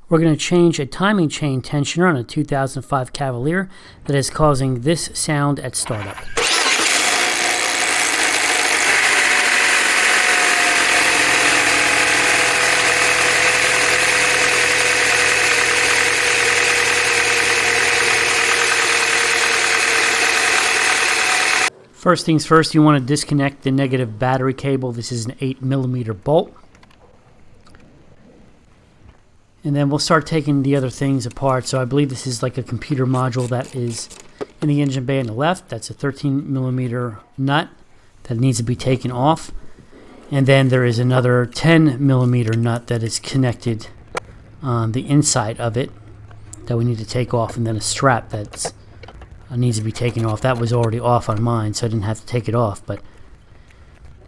We're going to change a timing chain tensioner on a 2005 Cavalier that is causing this sound at startup. First things first, you want to disconnect the negative battery cable. This is an 8mm bolt. And then we'll start taking the other things apart. So I believe this is like a computer module that is in the engine bay on the left. That's a 13mm nut that needs to be taken off. And then there is another 10mm nut that is connected on the inside of it that we need to take off, and then a strap that needs to be taken off. That was already off on mine, so I didn't have to take it off. But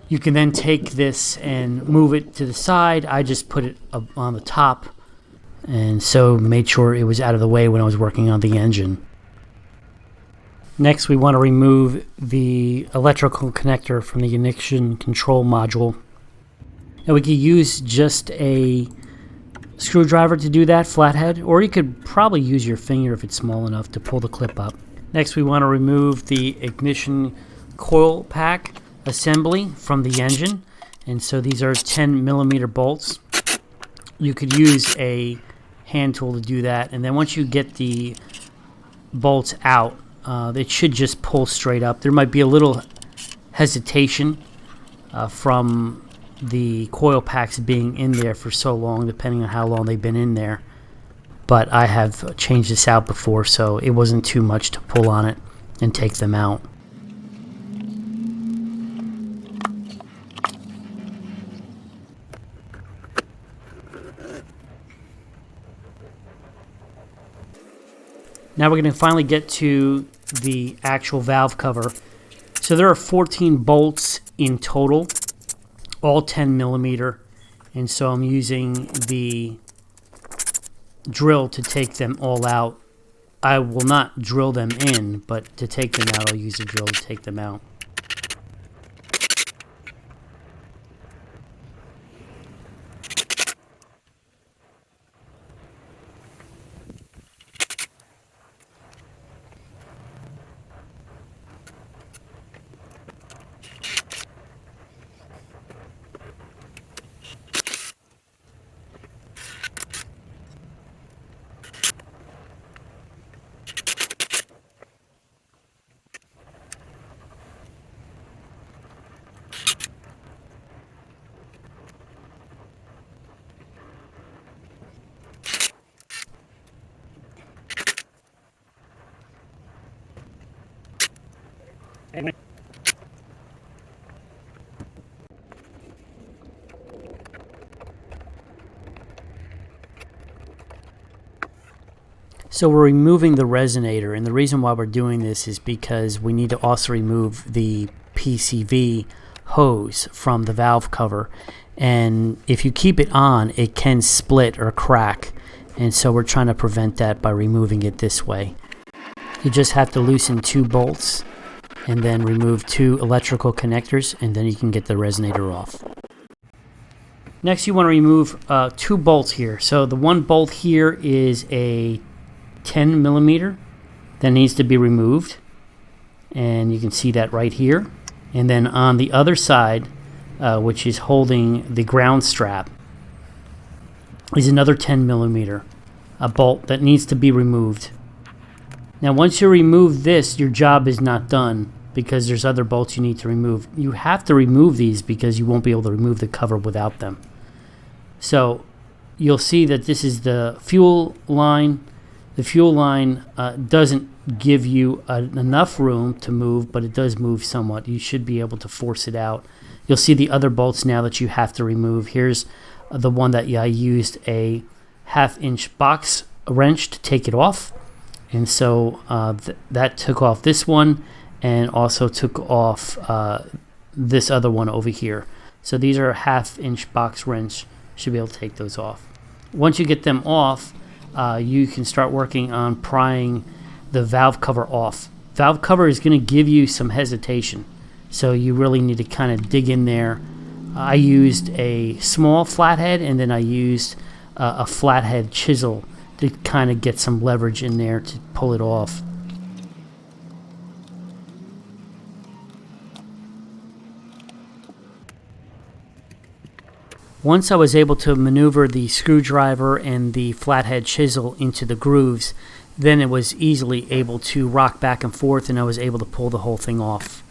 you can then take this and move it to the side. I just put it up on the top, and so made sure it was out of the way when I was working on the engine. Next, we want to remove the electrical connector from the ignition control module. And we could use just a screwdriver to do that, flathead, or you could probably use your finger if it's small enough to pull the clip up. Next, we want to remove the ignition coil pack assembly from the engine. And so these are 10mm bolts. You could use a hand tool to do that, and then once you get the bolts out, it should just pull straight up. There might be a little hesitation from the coil packs being in there for so long, depending on how long they've been in there, but I have changed this out before, so it wasn't too much to pull on it and take them out. Now we're going to finally get to the actual valve cover. So there are 14 bolts in total, all 10mm, and so I'm using the drill to take them all out. I will not drill them in, but to take them out, I'll use a drill to take them out. So we're removing the resonator, and the reason why we're doing this is because we need to also remove the PCV hose from the valve cover, and if you keep it on, it can split or crack, and so we're trying to prevent that by removing it this way. You just have to loosen 2 bolts and then remove 2 electrical connectors, and then you can get the resonator off. Next, you want to remove 2 bolts here. So the one bolt here is a 10mm that needs to be removed, and you can see that right here. And then on the other side, which is holding the ground strap, is another 10mm, a bolt that needs to be removed. Now once you remove this, your job is not done, because there's other bolts you need to remove. You have to remove these because you won't be able to remove the cover without them. So you'll see that this is the fuel line. The fuel line doesn't give you enough room to move, but it does move somewhat. You should be able to force it out. You'll see the other bolts now that you have to remove. Here's the one that I used a 1/2-inch box wrench to take it off. And so that took off this one, and also took off this other one over here. So these are a 1/2-inch box wrench. Should be able to take those off. Once you get them off, you can start working on prying the valve cover off. Valve cover is going to give you some hesitation, so you really need to kind of dig in there. I used a small flathead, and then I used a flathead chisel to kind of get some leverage in there to pull it off. Once I was able to maneuver the screwdriver and the flathead chisel into the grooves, then it was easily able to rock back and forth, and I was able to pull the whole thing off.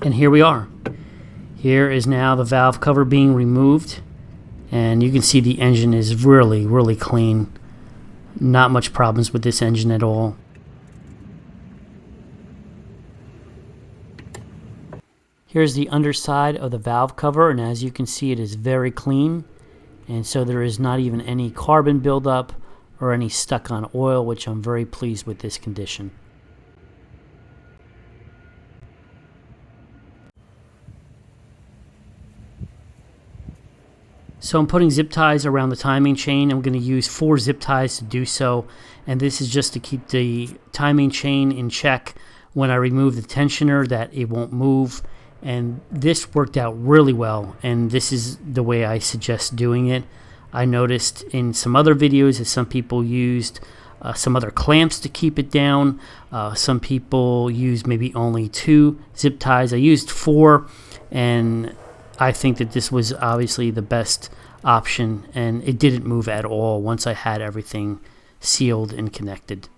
And here we are. Here is now the valve cover being removed, and you can see the engine is really, really clean. Not much problems with this engine at all. Here's the underside of the valve cover, and as you can see, it is very clean, and so there is not even any carbon buildup or any stuck on oil, which I'm very pleased with this condition. So I'm putting zip ties around the timing chain. I'm going to use 4 zip ties to do so, and this is just to keep the timing chain in check when I remove the tensioner, that it won't move. And this worked out really well, and this is the way I suggest doing it. I noticed in some other videos that some people used some other clamps to keep it down. Some people used maybe only 2 zip ties. I used 4, and I think that this was obviously the best option, and it didn't move at all once I had everything sealed and connected.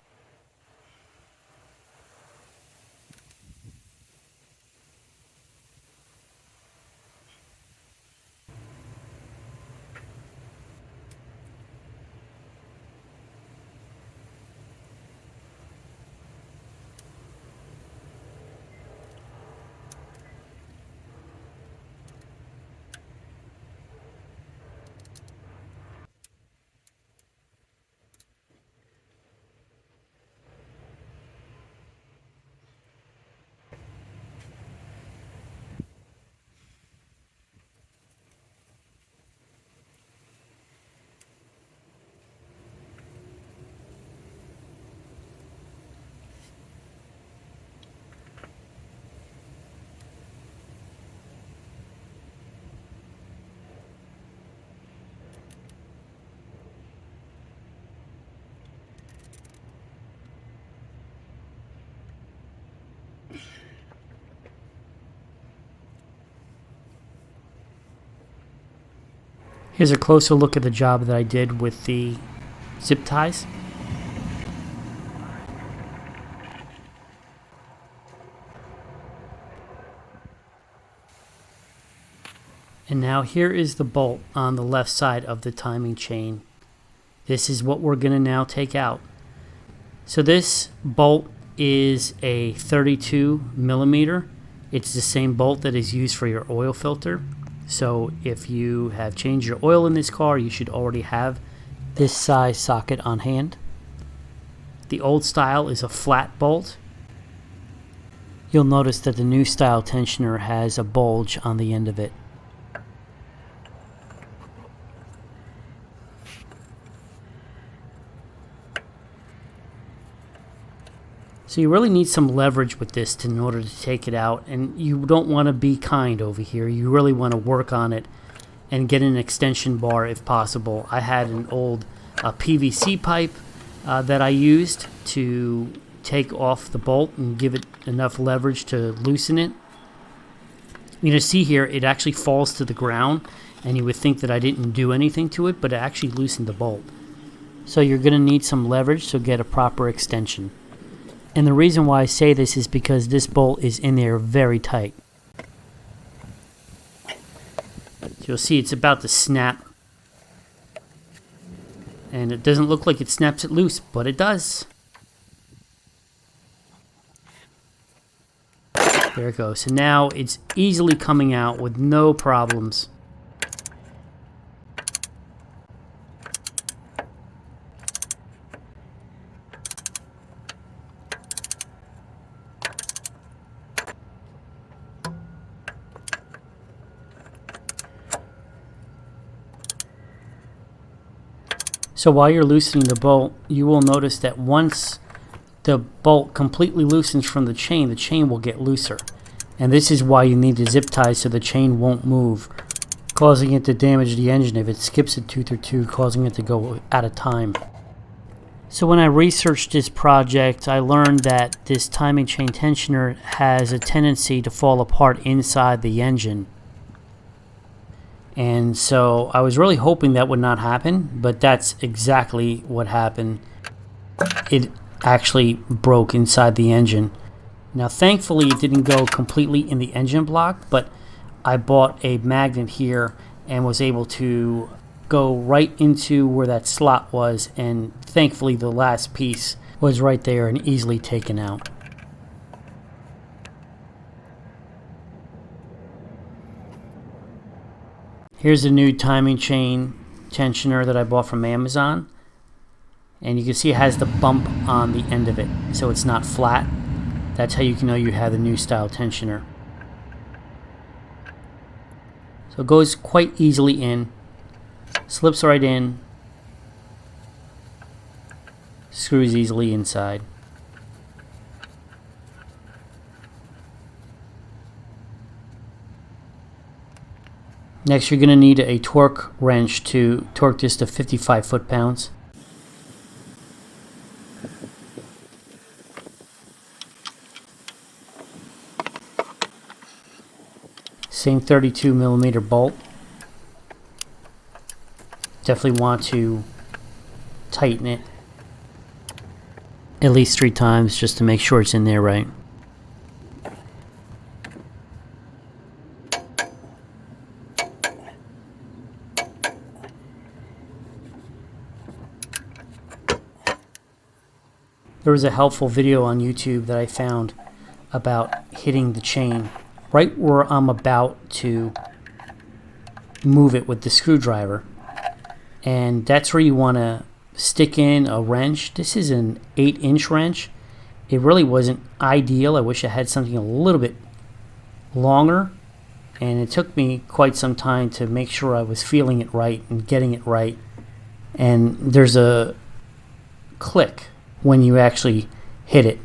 Here's a closer look at the job that I did with the zip ties. And now here is the bolt on the left side of the timing chain. This is what we're going to now take out. So this bolt is a 32 millimeter. It's the same bolt that is used for your oil filter. So if you have changed your oil in this car, you should already have this size socket on hand. The old style is a flat bolt. You'll notice that the new style tensioner has a bulge on the end of it. So you really need some leverage with this in order to take it out, and you don't want to be kind over here. You really want to work on it and get an extension bar if possible. I had an old PVC pipe that I used to take off the bolt and give it enough leverage to loosen it. You're going to see here it actually falls to the ground, and you would think that I didn't do anything to it, but it actually loosened the bolt. So you're going to need some leverage to get a proper extension. And the reason why I say this is because this bolt is in there very tight. So you'll see it's about to snap. And it doesn't look like it snaps it loose, but it does. There it goes. So now it's easily coming out with no problems. So while you're loosening the bolt, you will notice that once the bolt completely loosens from the chain will get looser. And this is why you need to zip tie so the chain won't move, causing it to damage the engine if it skips a tooth or two, causing it to go out of time. So when I researched this project, I learned that this timing chain tensioner has a tendency to fall apart inside the engine. And so I was really hoping that would not happen, but that's exactly what happened. It actually broke inside the engine. Now thankfully it didn't go completely in the engine block, but I bought a magnet here and was able to go right into where that slot was, and thankfully the last piece was right there and easily taken out. Here's the new timing chain tensioner that I bought from Amazon, and you can see it has the bump on the end of it, so it's not flat. That's how you can know you have the new style tensioner. So it goes quite easily in, slips right in, screws easily inside. Next, you're going to need a torque wrench to torque this to 55 foot-pounds. Same 32 millimeter bolt. Definitely want to tighten it at least 3 times just to make sure it's in there right. There was a helpful video on YouTube that I found about hitting the chain right where I'm about to move it with the screwdriver. And that's where you want to stick in a wrench. This is an 8-inch wrench. It really wasn't ideal. I wish I had something a little bit longer. And it took me quite some time to make sure I was feeling it right and getting it right. And there's a click when you actually hit it.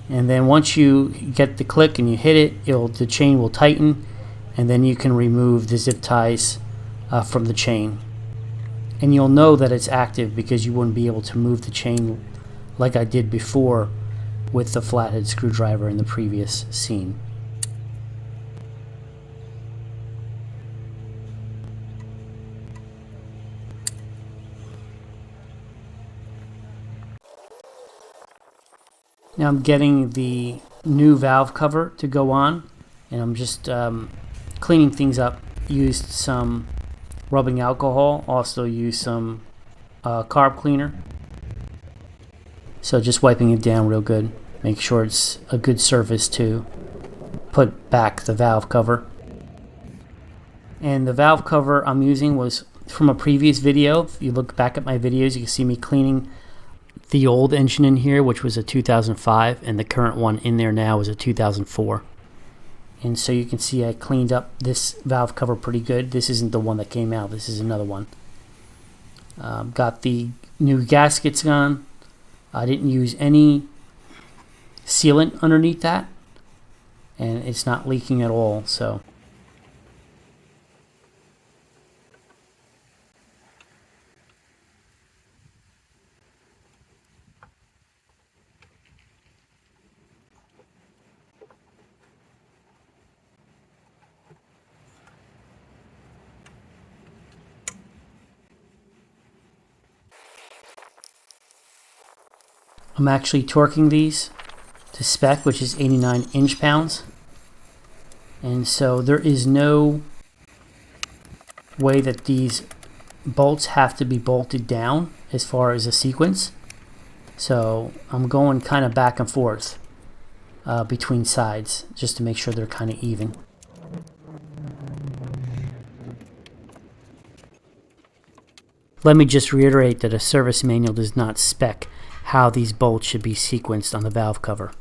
And then once you get the click and you hit it, the chain will tighten, and then you can remove the zip ties from the chain. And you'll know that it's active because you wouldn't be able to move the chain like I did before with the flathead screwdriver in the previous scene. Now I'm getting the new valve cover to go on, and I'm just cleaning things up. Used some rubbing alcohol, also used some carb cleaner. So just wiping it down real good. Make sure it's a good surface to put back the valve cover. And the valve cover I'm using was from a previous video. If you look back at my videos, you can see me cleaning the old engine in here, which was a 2005, and the current one in there now is a 2004. And so you can see I cleaned up this valve cover pretty good. This isn't the one that came out, this is another one. Got the new gaskets on. I didn't use any sealant underneath that, and it's not leaking at all. So I'm actually torquing these to spec, which is 89 inch-pounds. And so there is no way that these bolts have to be bolted down as far as a sequence. So I'm going kind of back and forth between sides just to make sure they're kind of even. Let me just reiterate that a service manual does not spec how these bolts should be sequenced on the valve cover.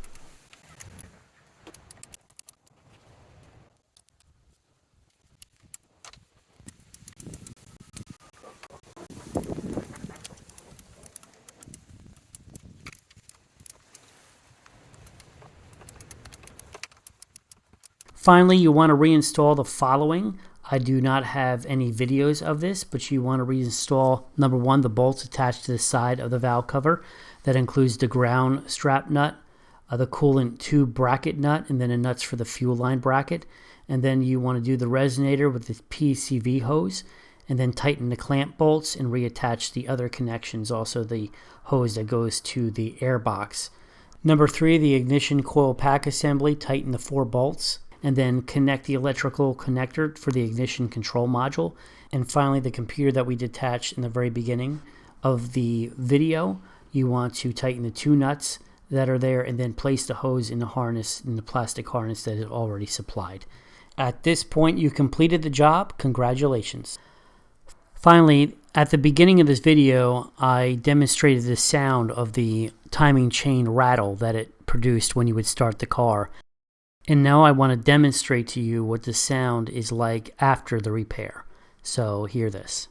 Finally, you want to reinstall the following. I do not have any videos of this, but you want to reinstall, number one, the bolts attached to the side of the valve cover. That includes the ground strap nut, the coolant tube bracket nut, and then the nuts for the fuel line bracket. And then you want to do the resonator with the PCV hose, and then tighten the clamp bolts and reattach the other connections, also the hose that goes to the air box. Number three, the ignition coil pack assembly, tighten the 4 bolts, and then connect the electrical connector for the ignition control module. And finally, the computer that we detached in the very beginning of the video, you want to tighten the 2 nuts that are there and then place the hose in the harness, in the plastic harness that is already supplied. At this point, you completed the job. Congratulations. Finally, at the beginning of this video, I demonstrated the sound of the timing chain rattle that it produced when you would start the car. And now I want to demonstrate to you what the sound is like after the repair. So hear this.